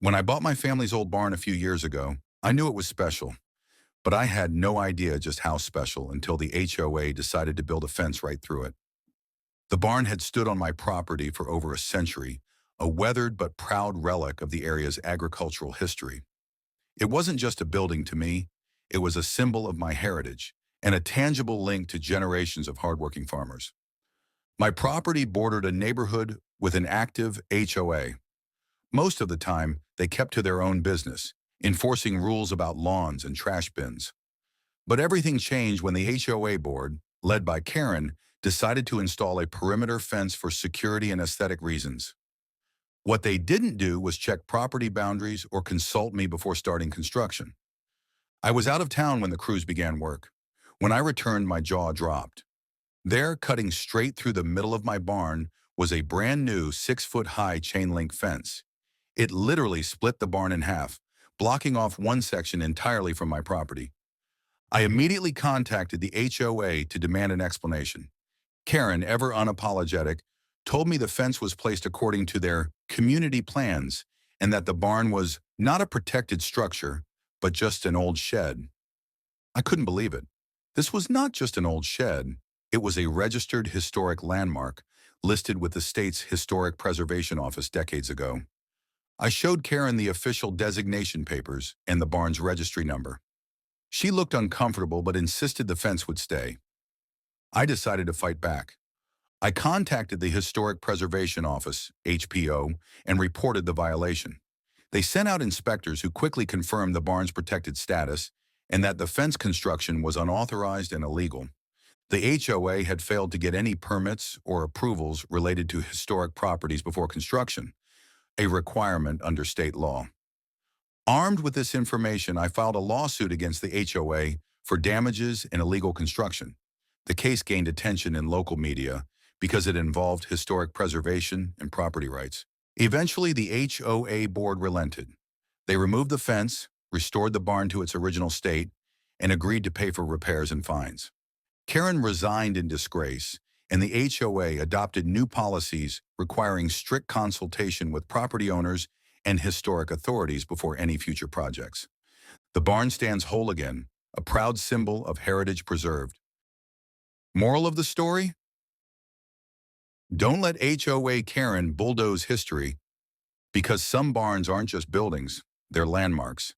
When I bought my family's old barn a few years ago, I knew it was special, but I had no idea just how special until the HOA decided to build a fence right through it. The barn had stood on my property for over a century, a weathered but proud relic of the area's agricultural history. It wasn't just a building to me, it was a symbol of my heritage and a tangible link to generations of hardworking farmers. My property bordered a neighborhood with an active HOA. Most of the time, they kept to their own business, enforcing rules about lawns and trash bins. But everything changed when the HOA board, led by Karen, decided to install a perimeter fence for security and aesthetic reasons. What they didn't do was check property boundaries or consult me before starting construction. I was out of town when the crews began work. When I returned, my jaw dropped. There, cutting straight through the middle of my barn, was a brand new 6-foot-high chain-link fence. It literally split the barn in half, blocking off one section entirely from my property. I immediately contacted the HOA to demand an explanation. Karen, ever unapologetic, told me the fence was placed according to their community plans and that the barn was not a protected structure, but just an old shed. I couldn't believe it. This was not just an old shed. It was a registered historic landmark listed with the state's Historic Preservation Office decades ago. I showed Karen the official designation papers and the barn's registry number. She looked uncomfortable but insisted the fence would stay. I decided to fight back. I contacted the Historic Preservation Office, HPO, and reported the violation. They sent out inspectors who quickly confirmed the barn's protected status and that the fence construction was unauthorized and illegal. The HOA had failed to get any permits or approvals related to historic properties before construction, a requirement under state law. Armed with this information, I filed a lawsuit against the HOA for damages and illegal construction. The case gained attention in local media because it involved historic preservation and property rights. Eventually, the HOA board relented. They removed the fence, restored the barn to its original state, and agreed to pay for repairs and fines. Karen resigned in disgrace, and the HOA adopted new policies requiring strict consultation with property owners and historic authorities before any future projects. The barn stands whole again, a proud symbol of heritage preserved. Moral of the story? Don't let HOA Karen bulldoze history, because some barns aren't just buildings, they're landmarks.